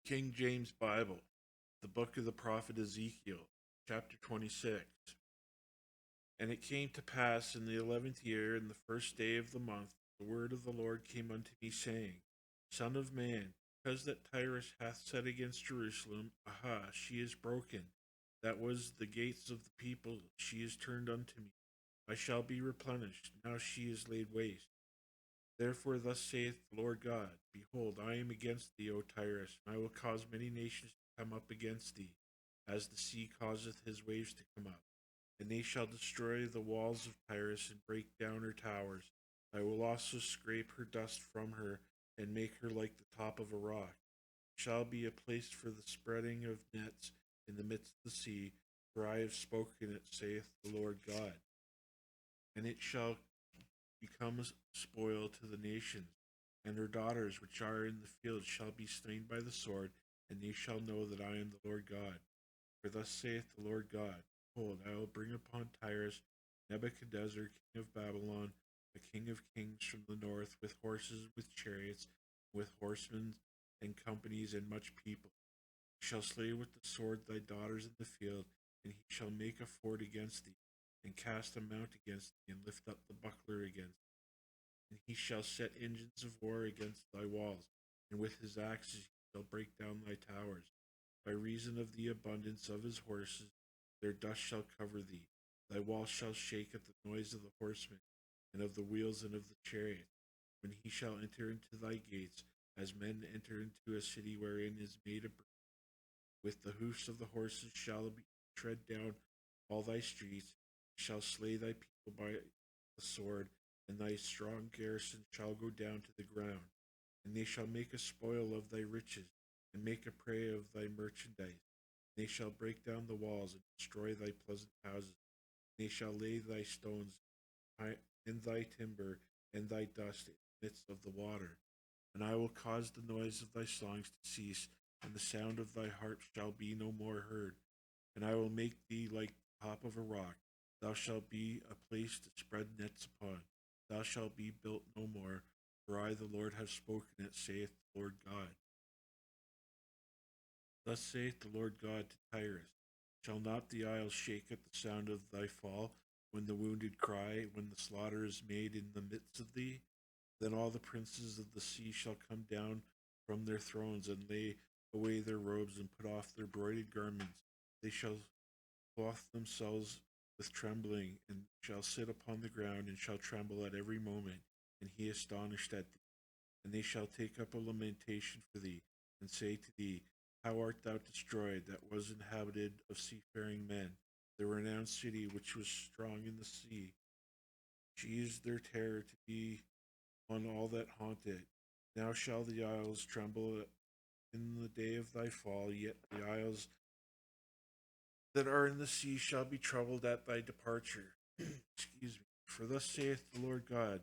King James Bible, the book of the prophet Ezekiel, chapter 26. And it came to pass in the 11th year, in the first day of the month, the word of the Lord came unto me, saying, Son of man, because that Tyrus hath said against Jerusalem, Aha, she is broken, that was the gates of the people, she is turned unto me. I shall be replenished, now she is laid waste. Therefore, thus saith the Lord God, Behold, I am against thee, O Tyrus, and I will cause many nations to come up against thee, as the sea causeth his waves to come up. And they shall destroy the walls of Tyrus, and break down her towers. I will also scrape her dust from her, and make her like the top of a rock. It shall be a place for the spreading of nets in the midst of the sea, for I have spoken it, saith the Lord God. And it shall become a spoil to the nations, and her daughters which are in the field shall be slain by the sword, and they shall know that I am the Lord God. For thus saith the Lord God, Behold, I will bring upon Tyrus Nebuchadnezzar, king of Babylon, the king of kings from the north, with horses, with chariots, with horsemen, and companies, and much people. He shall slay with the sword thy daughters in the field, and he shall make a fort against thee, and cast a mount against thee, and lift up the buckler against thee. And he shall set engines of war against thy walls, and with his axes he shall break down thy towers. By reason of the abundance of his horses, their dust shall cover thee. Thy walls shall shake at the noise of the horsemen, and of the wheels and of the chariot. When he shall enter into thy gates, as men enter into a city wherein is made a breach, with the hoofs of the horses shall be tread down all thy streets, he shall slay thy people by the sword, and thy strong garrison shall go down to the ground. And they shall make a spoil of thy riches, and make a prey of thy merchandise. And they shall break down the walls, and destroy thy pleasant houses. And they shall lay thy stones in thy timber, and thy dust in the midst of the water. And I will cause the noise of thy songs to cease, and the sound of thy harp shall be no more heard. And I will make thee like the top of a rock. Thou shalt be a place to spread nets upon. Thou shalt be built no more, for I, the Lord, have spoken it, saith the Lord God. Thus saith the Lord God to Tyrus, Shall not the isles shake at the sound of thy fall, when the wounded cry, when the slaughter is made in the midst of thee? Then all the princes of the sea shall come down from their thrones, and lay away their robes, and put off their broidered garments. They shall clothe themselves with trembling, and shall sit upon the ground, and shall tremble at every moment, and he astonished at thee. And they shall take up a lamentation for thee, and say to thee, How art thou destroyed, that was inhabited of seafaring men, the renowned city which was strong in the sea? She is their terror to be on all that haunt it. Now shall the isles tremble in the day of thy fall, yet the isles that are in the sea shall be troubled at thy departure. Excuse me. For thus saith the Lord God,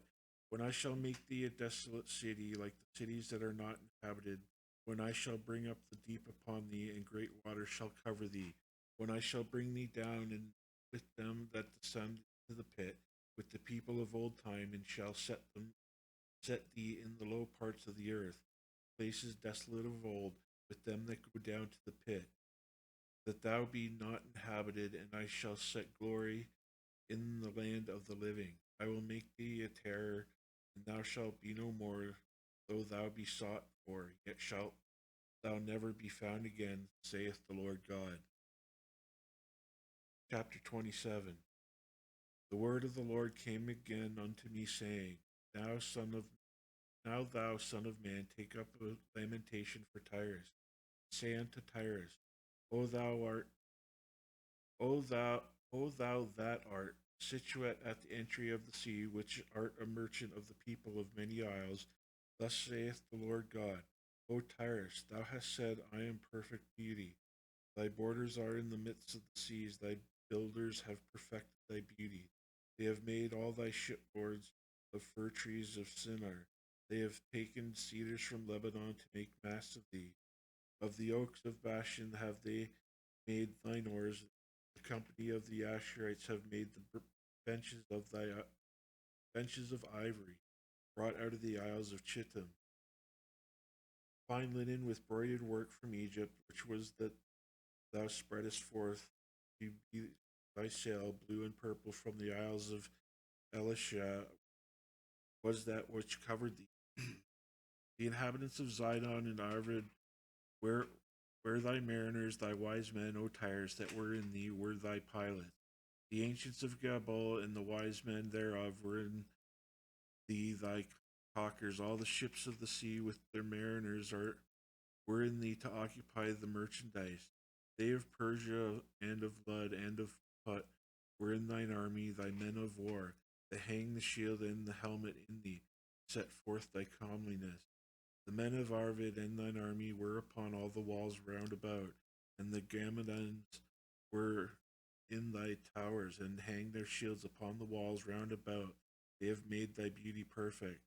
when I shall make thee a desolate city, like the cities that are not inhabited, when I shall bring up the deep upon thee, and great waters shall cover thee, when I shall bring thee down, and with them that descend to the pit, with the people of old time, and shall set thee in the low parts of the earth, places desolate of old, with them that go down to the pit, that thou be not inhabited, and I shall set glory in the land of the living. I will make thee a terror, and thou shalt be no more, though thou be sought for, yet shalt thou never be found again, saith the Lord God. Chapter 27. The word of the Lord came again unto me, saying, Now thou son of man, take up a lamentation for Tyrus. Say unto Tyrus, O thou art O thou that art situate at the entry of the sea, which art a merchant of the people of many isles, thus saith the Lord God, O Tyrus, thou hast said, I am perfect beauty. Thy borders are in the midst of the seas, thy builders have perfected thy beauty. They have made all thy shipboards of fir trees of Shinar. They have taken cedars from Lebanon to make masts of thee. Of the oaks of Bashan have they made thine oars. The company of the Asherites have made the benches of ivory, brought out of the isles of Chittim. fine linen with broidered work from Egypt, which was that thou spreadest forth to be thy sail, blue and purple from the isles of Elisha, was that which covered thee. The inhabitants of Zidon and Arvid, where thy mariners, thy wise men, O Tyres, that were in thee, were thy pilots. The ancients of Gabal and the wise men thereof were in thee, thy caulkers. All the ships of the sea with their mariners were in thee to occupy the merchandise. They of Persia and of Lud and of Put were in thine army, thy men of war, that hang the shield and the helmet in thee, set forth thy comeliness. The men of Arvid and thine army were upon all the walls round about, and the Gamadans were in thy towers, and hang their shields upon the walls round about. They have made thy beauty perfect.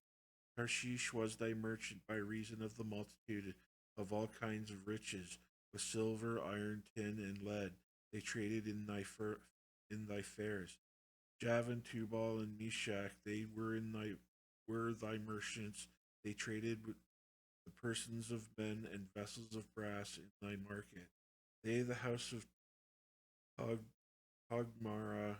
Tarshish was thy merchant by reason of the multitude of all kinds of riches, with silver, iron, tin, and lead. They traded in thy fairs. Javan, Tubal, and Meshach, they were thy merchants. They traded with the persons of men and vessels of brass in thy market. They, the house of Hogmara,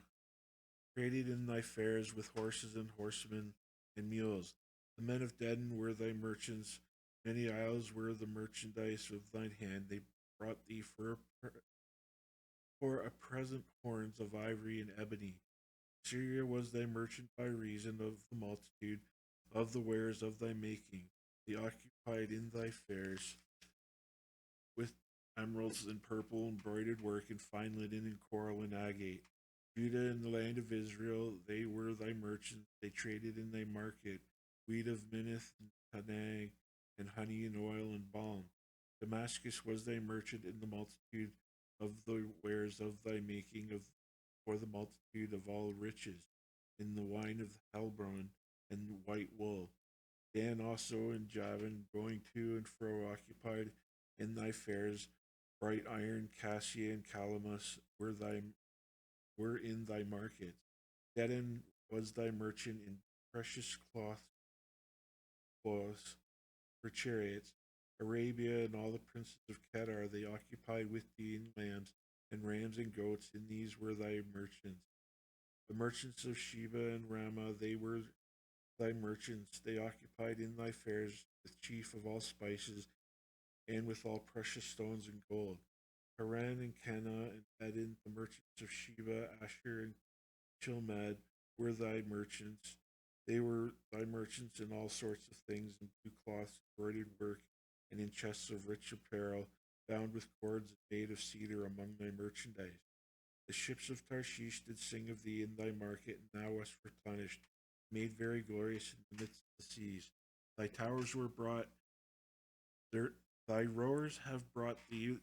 traded in thy fairs with horses and horsemen and mules. The men of Dedan were thy merchants. Many isles were the merchandise of thine hand. They brought thee for a present horns of ivory and ebony. Syria was thy merchant by reason of the multitude of the wares of thy making. They occupied in thy fairs with emeralds and purple embroidered work and fine linen and coral and agate. Judah and the land of Israel, they were thy merchants. They traded in thy market wheat of Minnith and Tanag, and honey and oil and balm. Damascus was thy merchant in the multitude of the wares of thy making, of for the multitude of all riches, in the wine of Helbron and white wool. Dan also and Javan, going to and fro, occupied in thy fairs. Bright iron, cassia, and calamus were in thy markets. Dedan was thy merchant in precious cloths for chariots. Arabia and all the princes of Kedar, they occupied with thee in lambs and rams and goats. In these were thy merchants. The merchants of Sheba and Ramah, they were thy merchants. They occupied in thy fairs with chief of all spices and with all precious stones and gold. Haran and Cana and Eden, the merchants of Sheba, Asher and Chilmad, were thy merchants. They were thy merchants in all sorts of things, in blue cloths, embroidered work, and in chests of rich apparel, bound with cords and made of cedar among thy merchandise. The ships of Tarshish did sing of thee in thy market, and thou wast replenished, made very glorious in the midst of the seas. Thy towers were brought, their, thy rowers have brought thee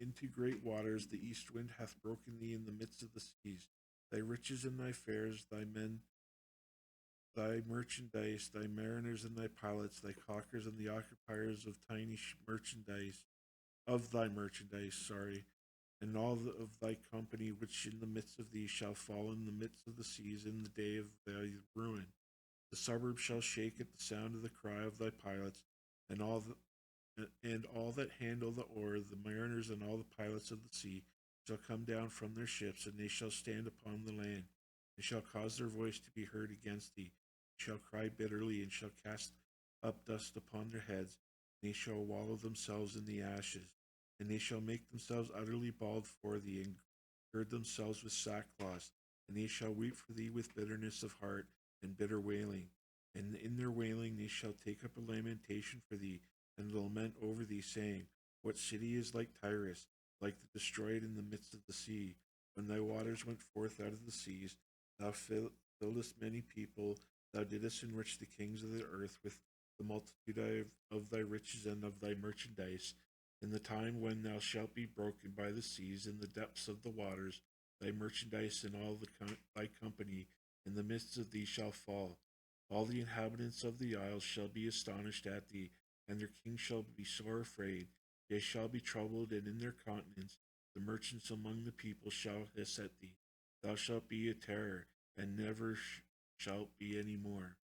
into great waters. The east wind hath broken thee in the midst of the seas. Thy riches and thy fairs, thy men, thy merchandise, thy mariners and thy pilots, thy caulkers and the occupiers of tiny merchandise, of thy merchandise, and all of thy company which in the midst of thee shall fall in the midst of the seas in the day of thy ruin. The suburbs shall shake at the sound of the cry of thy pilots, and all that handle the oar, the mariners and all the pilots of the sea, shall come down from their ships, and they shall stand upon the land, and shall cause their voice to be heard against thee, shall cry bitterly, and shall cast up dust upon their heads, and they shall wallow themselves in the ashes, and they shall make themselves utterly bald for thee, and gird themselves with sackcloth, and they shall weep for thee with bitterness of heart and bitter wailing. And in their wailing they shall take up a lamentation for thee, and lament over thee, saying, what city is like Tyrus, like the destroyed in the midst of the sea? When thy waters went forth out of the seas, thou filledst many people, thou didst enrich the kings of the earth with the multitude of thy riches and of thy merchandise. In the time when thou shalt be broken by the seas in the depths of the waters, thy merchandise and all thy company in the midst of thee shall fall. All the inhabitants of the isles shall be astonished at thee, and their king shall be sore afraid. They shall be troubled, and in their countenance the merchants among the people shall hiss at thee. Thou shalt be a terror, and never shalt be any more.